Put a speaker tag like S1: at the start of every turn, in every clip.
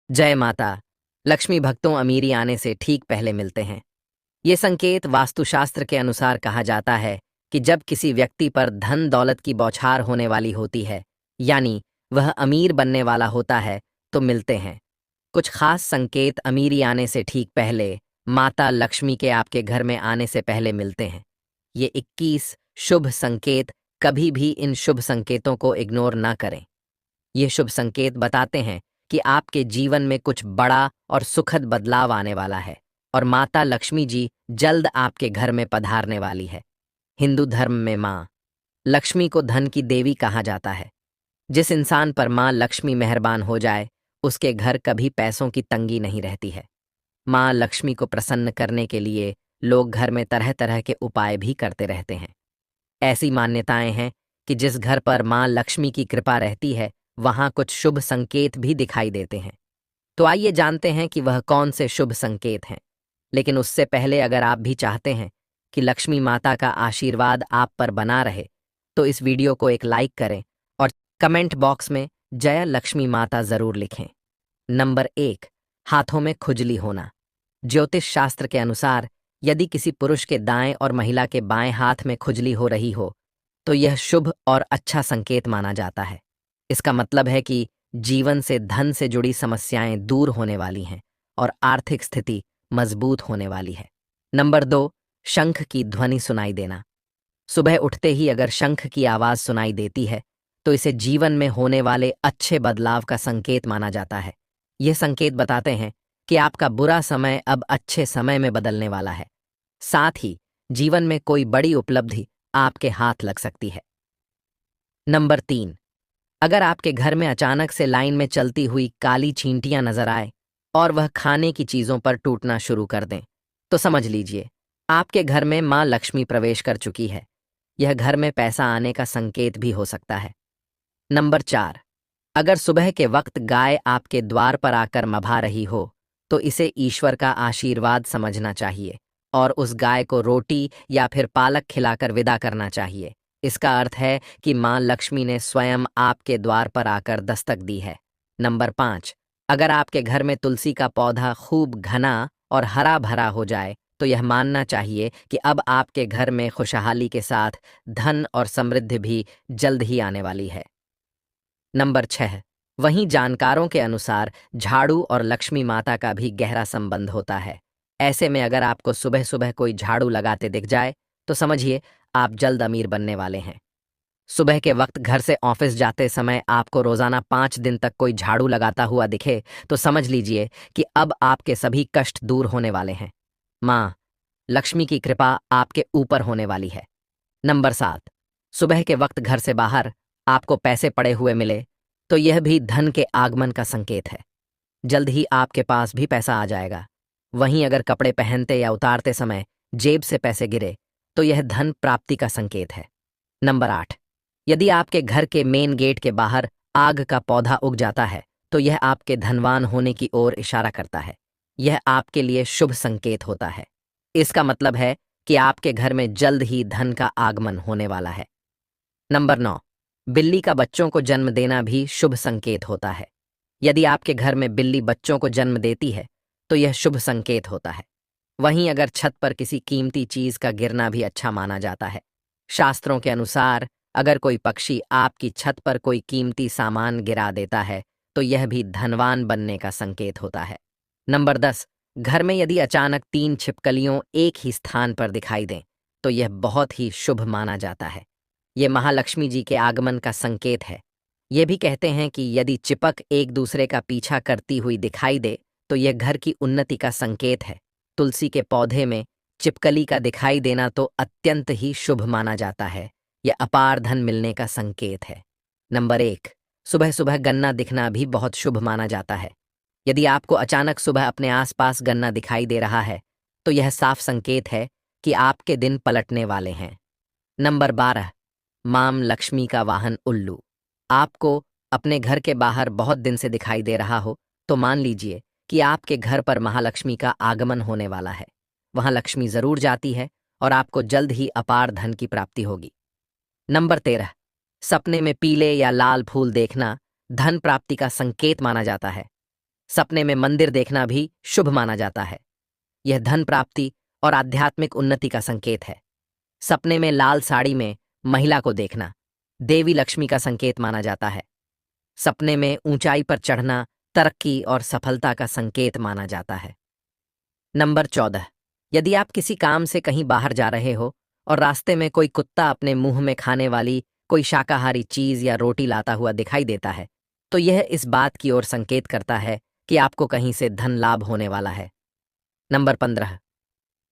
S1: जय माता। लक्ष्मी भक्तों अमीरी आने से ठीक पहले मिलते हैं। ये संकेत वास्तुशास्त्र के अनुसार कहा जाता है कि जब किसी व्यक्ति पर धन दौलत की बौछार होने वाली होती है, यानी वह अमीर बनने वाला होता है, तो मिलते हैं। कुछ खास संकेत अमीरी आने से ठीक पहले, माता लक्ष्मी के आपके घर में आने से पहले मिलते हैं। ये 21 शुभ संकेत, कभी भी इन शुभ संकेतों को इग्नोर ना करें। ये शुभ संकेत बताते हैं कि आपके जीवन में कुछ बड़ा और सुखद बदलाव आने वाला है और माता लक्ष्मी जी जल्द आपके घर में पधारने वाली है। हिंदू धर्म में माँ लक्ष्मी को धन की देवी कहा जाता है। जिस इंसान पर माँ लक्ष्मी मेहरबान हो जाए, उसके घर कभी पैसों की तंगी नहीं रहती है। माँ लक्ष्मी को प्रसन्न करने के लिए लोग घर में तरह तरह के उपाय भी करते रहते हैं। ऐसी मान्यताएं हैं कि जिस घर पर माँ लक्ष्मी की कृपा रहती है, वहां कुछ शुभ संकेत भी दिखाई देते हैं। तो आइए जानते हैं कि वह कौन से शुभ संकेत हैं। लेकिन उससे पहले अगर आप भी चाहते हैं कि लक्ष्मी माता का आशीर्वाद आप पर बना रहे, तो इस वीडियो को एक लाइक करें और कमेंट बॉक्स में जय लक्ष्मी माता जरूर लिखें। नंबर 1, हाथों में खुजली होना। ज्योतिष शास्त्र के अनुसार यदि किसी पुरुष के दाएं और महिला के बाएं हाथ में खुजली हो रही हो, तो यह शुभ और अच्छा संकेत माना जाता है। इसका मतलब है कि जीवन से धन से जुड़ी समस्याएं दूर होने वाली हैं और आर्थिक स्थिति मजबूत होने वाली है। नंबर 2, शंख की ध्वनि सुनाई देना। सुबह उठते ही अगर शंख की आवाज सुनाई देती है, तो इसे जीवन में होने वाले अच्छे बदलाव का संकेत माना जाता है। यह संकेत बताते हैं कि आपका बुरा समय अब अच्छे समय में बदलने वाला है। साथ ही जीवन में कोई बड़ी उपलब्धि आपके हाथ लग सकती है। नंबर 3, अगर आपके घर में अचानक से लाइन में चलती हुई काली चींटियां नजर आए और वह खाने की चीजों पर टूटना शुरू कर दें, तो समझ लीजिए आपके घर में मां लक्ष्मी प्रवेश कर चुकी है। यह घर में पैसा आने का संकेत भी हो सकता है। नंबर 4, अगर सुबह के वक्त गाय आपके द्वार पर आकर मभा रही हो, तो इसे ईश्वर का आशीर्वाद समझना चाहिए और उस गाय को रोटी या फिर पालक खिलाकर विदा करना चाहिए। इसका अर्थ है कि मां लक्ष्मी ने स्वयं आपके द्वार पर आकर दस्तक दी है। नंबर 5, अगर आपके घर में तुलसी का पौधा खूब घना और हरा भरा हो जाए, तो यह मानना चाहिए कि अब आपके घर में खुशहाली के साथ धन और समृद्धि भी जल्द ही आने वाली है। नंबर 6, वहीं जानकारों के अनुसार झाड़ू और लक्ष्मी माता का भी गहरा संबंध होता है। ऐसे में अगर आपको सुबह सुबह कोई झाड़ू लगाते दिख जाए, तो समझिए आप जल्द अमीर बनने वाले हैं। सुबह के वक्त घर से ऑफिस जाते समय आपको रोजाना 5 दिन तक कोई झाड़ू लगाता हुआ दिखे, तो समझ लीजिए कि अब आपके सभी कष्ट दूर होने वाले हैं। माँ लक्ष्मी की कृपा आपके ऊपर होने वाली है। नंबर 7, सुबह के वक्त घर से बाहर आपको पैसे पड़े हुए मिले, तो यह भी धन के आगमन का संकेत है। जल्द ही आपके पास भी पैसा आ जाएगा। वहीं अगर कपड़े पहनते या उतारते समय जेब से पैसे गिरे, तो यह धन प्राप्ति का संकेत है। नंबर 8, यदि आपके घर के मेन गेट के बाहर आग का पौधा उग जाता है, तो यह आपके धनवान होने की ओर इशारा करता है। यह आपके लिए शुभ संकेत होता है। इसका मतलब है कि आपके घर में जल्द ही धन का आगमन होने वाला है। नंबर 9, बिल्ली का बच्चों को जन्म देना भी शुभ संकेत होता है। यदि आपके घर में बिल्ली बच्चों को जन्म देती है, तो यह शुभ संकेत होता है। वहीं अगर छत पर किसी कीमती चीज का गिरना भी अच्छा माना जाता है। शास्त्रों के अनुसार अगर कोई पक्षी आपकी छत पर कोई कीमती सामान गिरा देता है, तो यह भी धनवान बनने का संकेत होता है। नंबर 10, घर में यदि अचानक 3 छिपकलियों एक ही स्थान पर दिखाई दें, तो यह बहुत ही शुभ माना जाता है। यह महालक्ष्मी जी के आगमन का संकेत है। ये भी कहते हैं कि यदि चिपक एक दूसरे का पीछा करती हुई दिखाई दे, तो यह घर की उन्नति का संकेत है। तुलसी के पौधे में चिपकली का दिखाई देना तो अत्यंत ही शुभ माना जाता है। यह अपार धन मिलने का संकेत है। नंबर 1, सुबह सुबह गन्ना दिखना भी बहुत शुभ माना जाता है। यदि आपको अचानक सुबह अपने आसपास गन्ना दिखाई दे रहा है, तो यह साफ संकेत है कि आपके दिन पलटने वाले हैं। नंबर 12, माम लक्ष्मी का वाहन उल्लू आपको अपने घर के बाहर बहुत दिन से दिखाई दे रहा हो, तो मान लीजिए कि आपके घर पर महालक्ष्मी का आगमन होने वाला है। वहां लक्ष्मी जरूर जाती है और आपको जल्द ही अपार धन की प्राप्ति होगी। नंबर 13, सपने में पीले या लाल फूल देखना धन प्राप्ति का संकेत माना जाता है। सपने में मंदिर देखना भी शुभ माना जाता है। यह धन प्राप्ति और आध्यात्मिक उन्नति का संकेत है। सपने में लाल साड़ी में महिला को देखना देवी लक्ष्मी का संकेत माना जाता है। सपने में ऊंचाई पर चढ़ना तरक्की और सफलता का संकेत माना जाता है। नंबर 14, यदि आप किसी काम से कहीं बाहर जा रहे हो और रास्ते में कोई कुत्ता अपने मुंह में खाने वाली कोई शाकाहारी चीज या रोटी लाता हुआ दिखाई देता है, तो यह इस बात की ओर संकेत करता है कि आपको कहीं से धन लाभ होने वाला है। नंबर 15,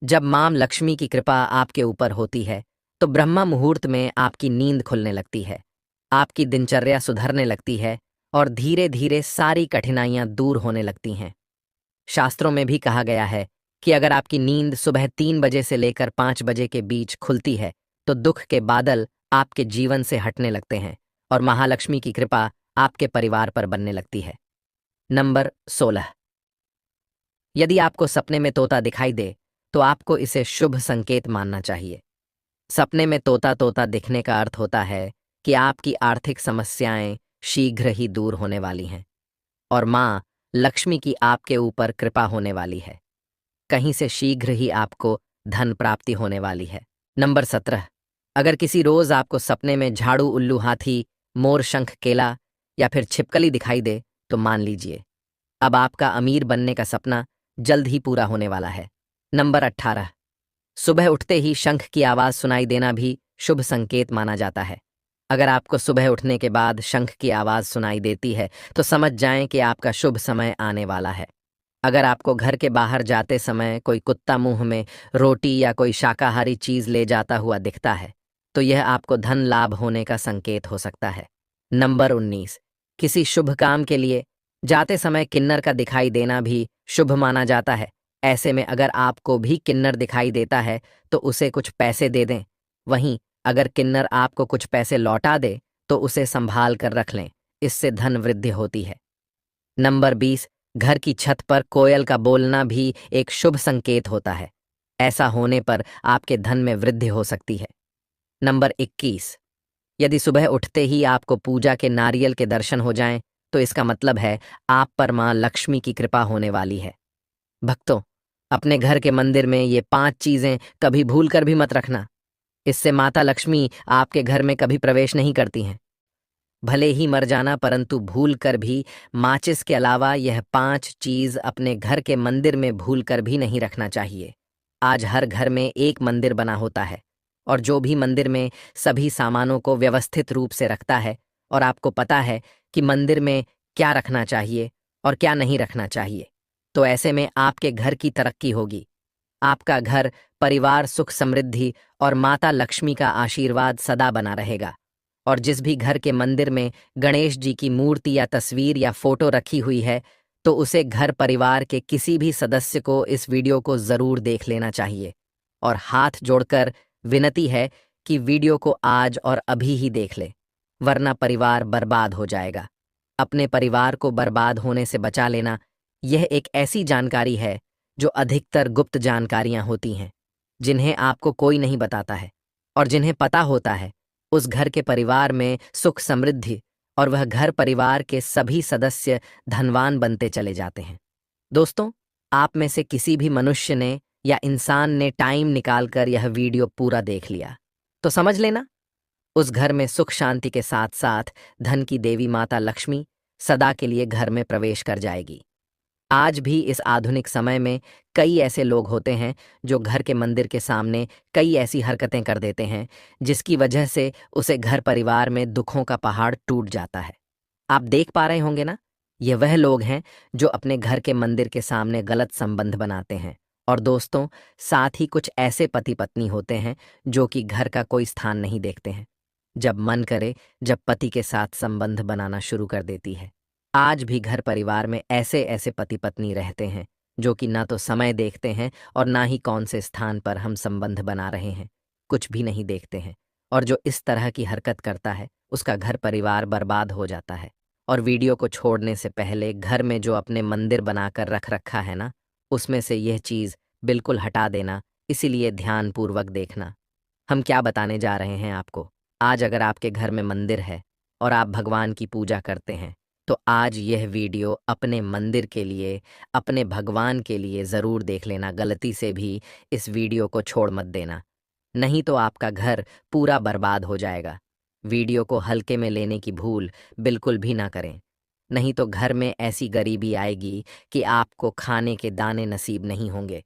S1: जब मां लक्ष्मी की कृपा आपके ऊपर होती है तो ब्रह्मा मुहूर्त में आपकी नींद खुलने लगती है, आपकी दिनचर्या सुधरने लगती है और धीरे धीरे सारी कठिनाइयां दूर होने लगती हैं। शास्त्रों में भी कहा गया है कि अगर आपकी नींद सुबह 3 बजे से लेकर 5 बजे के बीच खुलती है तो दुख के बादल आपके जीवन से हटने लगते हैं और महालक्ष्मी की कृपा आपके परिवार पर बनने लगती है। नंबर 16, यदि आपको सपने में तोता दिखाई दे तो आपको इसे शुभ संकेत मानना चाहिए। सपने में तोता तोता दिखने का अर्थ होता है कि आपकी आर्थिक समस्याएं शीघ्र ही दूर होने वाली हैं और मां लक्ष्मी की आपके ऊपर कृपा होने वाली है। कहीं से शीघ्र ही आपको धन प्राप्ति होने वाली है। नंबर 17, अगर किसी रोज आपको सपने में झाड़ू उल्लू हाथी मोर शंख केला या फिर छिपकली दिखाई दे तो मान लीजिए अब आपका अमीर बनने का सपना जल्द ही पूरा होने वाला है। नंबर 18, सुबह उठते ही शंख की आवाज सुनाई देना भी शुभ संकेत माना जाता है। अगर आपको सुबह उठने के बाद शंख की आवाज सुनाई देती है तो समझ जाएं कि आपका शुभ समय आने वाला है। अगर आपको घर के बाहर जाते समय कोई कुत्ता मुंह में रोटी या कोई शाकाहारी चीज ले जाता हुआ दिखता है तो यह आपको धन लाभ होने का संकेत हो सकता है। नंबर 19, किसी शुभ काम के लिए जाते समय किन्नर का दिखाई देना भी शुभ माना जाता है। ऐसे में अगर आपको भी किन्नर दिखाई देता है तो उसे कुछ पैसे दे दें। वहीं अगर किन्नर आपको कुछ पैसे लौटा दे तो उसे संभाल कर रख लें, इससे धन वृद्धि होती है। नंबर 20, घर की छत पर कोयल का बोलना भी एक शुभ संकेत होता है। ऐसा होने पर आपके धन में वृद्धि हो सकती है। नंबर 21, यदि सुबह उठते ही आपको पूजा के नारियल के दर्शन हो जाएं तो इसका मतलब है आप पर मां लक्ष्मी की कृपा होने वाली है। भक्तों, अपने घर के मंदिर में ये 5 चीजें कभी भूल कर भी मत रखना। इससे माता लक्ष्मी आपके घर में कभी प्रवेश नहीं करती हैं। भले ही मर जाना परंतु भूल कर भी माचिस के अलावा यह 5 चीज अपने घर के मंदिर में भूल कर भी नहीं रखना चाहिए। आज हर घर में एक मंदिर बना होता है और जो भी मंदिर में सभी सामानों को व्यवस्थित रूप से रखता है और आपको पता है कि मंदिर में क्या रखना चाहिए और क्या नहीं रखना चाहिए, तो ऐसे में आपके घर की तरक्की होगी। आपका घर परिवार सुख समृद्धि और माता लक्ष्मी का आशीर्वाद सदा बना रहेगा। और जिस भी घर के मंदिर में गणेश जी की मूर्ति या तस्वीर या फोटो रखी हुई है तो उसे घर परिवार के किसी भी सदस्य को इस वीडियो को जरूर देख लेना चाहिए और हाथ जोड़कर विनती है कि वीडियो को आज और अभी ही देख ले, वरना परिवार बर्बाद हो जाएगा। अपने परिवार को बर्बाद होने से बचा लेना यह एक ऐसी जानकारी है जो अधिकतर गुप्त जानकारियां होती हैं, जिन्हें आपको कोई नहीं बताता है और जिन्हें पता होता है उस घर के परिवार में सुख समृद्धि और वह घर परिवार के सभी सदस्य धनवान बनते चले जाते हैं। दोस्तों, आप में से किसी भी मनुष्य ने या इंसान ने टाइम निकालकर यह वीडियो पूरा देख लिया तो समझ लेना उस घर में सुख शांति के साथ साथ धन की देवी माता लक्ष्मी सदा के लिए घर में प्रवेश कर जाएगी। आज भी इस आधुनिक समय में कई ऐसे लोग होते हैं जो घर के मंदिर के सामने कई ऐसी हरकतें कर देते हैं जिसकी वजह से उसे घर परिवार में दुखों का पहाड़ टूट जाता है। आप देख पा रहे होंगे ना, ये वह लोग हैं जो अपने घर के मंदिर के सामने गलत संबंध बनाते हैं। और दोस्तों, साथ ही कुछ ऐसे पति पत्नी होते हैं जो कि घर का कोई स्थान नहीं देखते हैं। जब मन करे जब पति के साथ संबंध बनाना शुरू कर देती है। आज भी घर परिवार में ऐसे ऐसे पति पत्नी रहते हैं जो कि ना तो समय देखते हैं और ना ही कौन से स्थान पर हम संबंध बना रहे हैं, कुछ भी नहीं देखते हैं। और जो इस तरह की हरकत करता है उसका घर परिवार बर्बाद हो जाता है। और वीडियो को छोड़ने से पहले घर में जो अपने मंदिर बनाकर रख रखा है ना, उसमें से यह चीज बिल्कुल हटा देना, इसीलिए ध्यानपूर्वक देखना। हम क्या बताने जा रहे हैं आपको। आज अगर आपके घर में मंदिर है और आप भगवान की पूजा करते हैं तो आज यह वीडियो अपने मंदिर के लिए, अपने भगवान के लिए ज़रूर देख लेना। गलती से भी इस वीडियो को छोड़ मत देना, नहीं तो आपका घर पूरा बर्बाद हो जाएगा। वीडियो को हल्के में लेने की भूल बिल्कुल भी ना करें, नहीं तो घर में ऐसी गरीबी आएगी कि आपको खाने के दाने नसीब नहीं होंगे।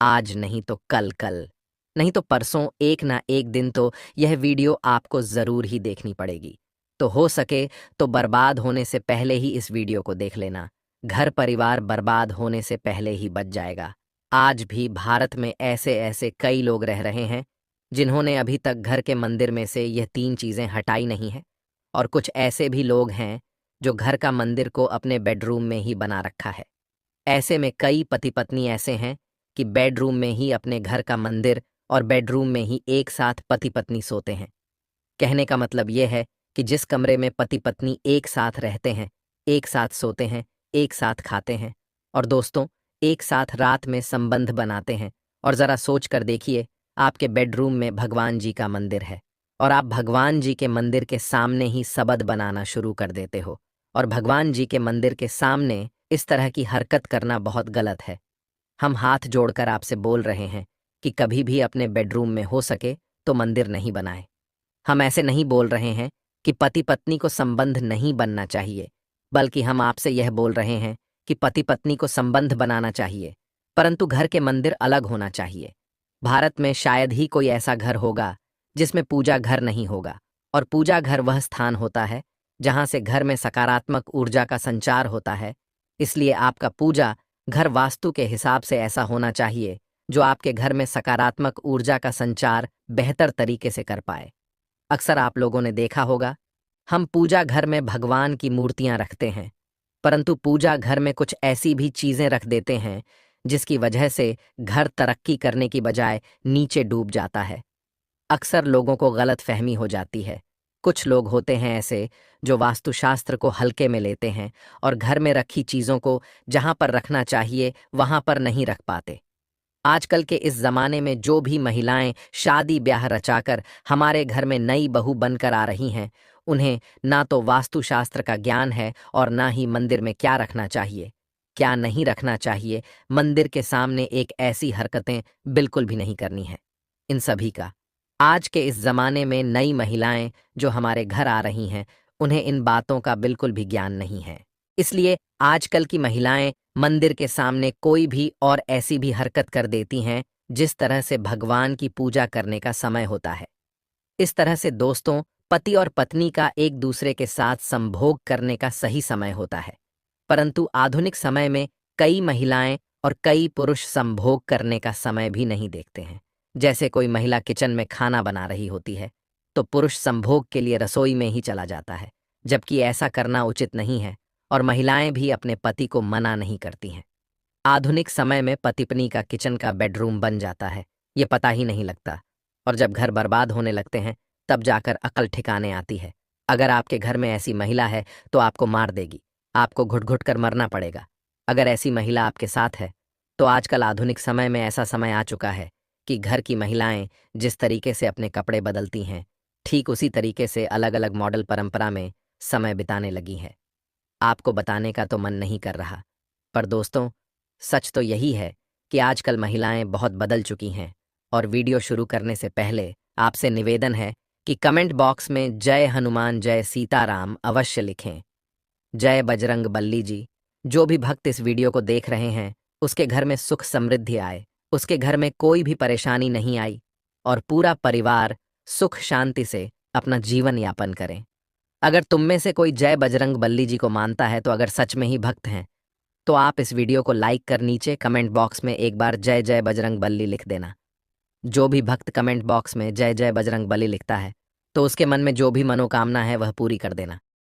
S1: आज नहीं तो कल, कल नहीं तो परसों, एक ना एक दिन तो यह वीडियो आपको ज़रूर ही देखनी पड़ेगी। तो हो सके तो बर्बाद होने से पहले ही इस वीडियो को देख लेना। घर परिवार बर्बाद होने से पहले ही बच जाएगा। आज भी भारत में ऐसे ऐसे कई लोग रह रहे हैं जिन्होंने अभी तक घर के मंदिर में से यह 3 चीज़ें हटाई नहीं हैं, और कुछ ऐसे भी लोग हैं जो घर का मंदिर को अपने बेडरूम में ही बना रखा है। ऐसे में कई पति पत्नी ऐसे हैं कि बेडरूम में ही अपने घर का मंदिर और बेडरूम में ही एक साथ पति पत्नी सोते हैं। कहने का मतलब यह है कि जिस कमरे में पति पत्नी एक साथ रहते हैं, एक साथ सोते हैं, एक साथ खाते हैं और दोस्तों एक साथ रात में संबंध बनाते हैं, और ज़रा सोच कर देखिए, आपके बेडरूम में भगवान जी का मंदिर है और आप भगवान जी के मंदिर के सामने ही सबद बनाना शुरू कर देते हो। और भगवान जी के मंदिर के सामने इस तरह की हरकत करना बहुत गलत है। हम हाथ जोड़कर आपसे बोल रहे हैं कि कभी भी अपने बेडरूम में हो सके तो मंदिर नहीं बनाएं। हम ऐसे नहीं बोल रहे हैं कि पति पत्नी को संबंध नहीं बनना चाहिए, बल्कि हम आपसे यह बोल रहे हैं कि पति पत्नी को संबंध बनाना चाहिए, परंतु घर के मंदिर अलग होना चाहिए। भारत में शायद ही कोई ऐसा घर होगा जिसमें पूजा घर नहीं होगा, और पूजा घर वह स्थान होता है जहां से घर में सकारात्मक ऊर्जा का संचार होता है। इसलिए आपका पूजा घर वास्तु के हिसाब से ऐसा होना चाहिए जो आपके घर में सकारात्मक ऊर्जा का संचार बेहतर तरीके से कर पाए। अक्सर आप लोगों ने देखा होगा, हम पूजा घर में भगवान की मूर्तियां रखते हैं, परंतु पूजा घर में कुछ ऐसी भी चीजें रख देते हैं जिसकी वजह से घर तरक्की करने की बजाय नीचे डूब जाता है। अक्सर लोगों को गलत फहमी हो जाती है। कुछ लोग होते हैं ऐसे जो वास्तुशास्त्र को हल्के में लेते हैं और घर में रखी चीजों को जहां पर रखना चाहिए वहां पर नहीं रख पाते। आजकल के इस जमाने में जो भी महिलाएं शादी ब्याह रचाकर हमारे घर में नई बहू बनकर आ रही हैं, उन्हें ना तो वास्तुशास्त्र का ज्ञान है और ना ही मंदिर में क्या रखना चाहिए, क्या नहीं रखना चाहिए। मंदिर के सामने एक ऐसी हरकतें बिल्कुल भी नहीं करनी है। इन सभी का आज के इस जमाने में नई महिलाएं जो हमारे घर आ रही हैं, उन्हें इन बातों का बिल्कुल भी ज्ञान नहीं है। इसलिए आजकल की महिलाएं मंदिर के सामने कोई भी और ऐसी भी हरकत कर देती हैं जिस तरह से भगवान की पूजा करने का समय होता है। इस तरह से दोस्तों, पति और पत्नी का एक दूसरे के साथ संभोग करने का सही समय होता है, परंतु आधुनिक समय में कई महिलाएं और कई पुरुष संभोग करने का समय भी नहीं देखते हैं। जैसे कोई महिला किचन में खाना बना रही होती है तो पुरुष संभोग के लिए रसोई में ही चला जाता है, जबकि ऐसा करना उचित नहीं है और महिलाएं भी अपने पति को मना नहीं करती हैं। आधुनिक समय में पति पत्नी का किचन का बेडरूम बन जाता है, ये पता ही नहीं लगता, और जब घर बर्बाद होने लगते हैं तब जाकर अकल ठिकाने आती है। अगर आपके घर में ऐसी महिला है तो आपको मार देगी, आपको घुट घुट कर मरना पड़ेगा। अगर ऐसी महिला आपके साथ है तो आजकल आधुनिक समय में ऐसा समय आ चुका है कि घर की महिलाएं जिस तरीके से अपने कपड़े बदलती हैं, ठीक उसी तरीके से अलग अलग मॉडल परंपरा में समय बिताने लगी हैं। आपको बताने का तो मन नहीं कर रहा, पर दोस्तों सच तो यही है कि आजकल महिलाएं बहुत बदल चुकी हैं। और वीडियो शुरू करने से पहले आपसे निवेदन है कि कमेंट बॉक्स में जय हनुमान जय सीताराम अवश्य लिखें। जय बजरंग बल्ली जी। जो भी भक्त इस वीडियो को देख रहे हैं उसके घर में सुख समृद्धि आए, उसके घर में कोई भी परेशानी नहीं आई और पूरा परिवार सुख शांति से अपना जीवन यापन करें। अगर तुम में से कोई जय बजरंग बल्ली जी को मानता है, तो अगर सच में ही भक्त हैं तो आप इस वीडियो को लाइक कर नीचे कमेंट बॉक्स में एक बार जय जय बजरंग बल्ली लिख देना। जो भी भक्त कमेंट बॉक्स में जय जय बजरंग बली लिखता है तो उसके मन में जो भी मनोकामना है वह पूरी कर देना।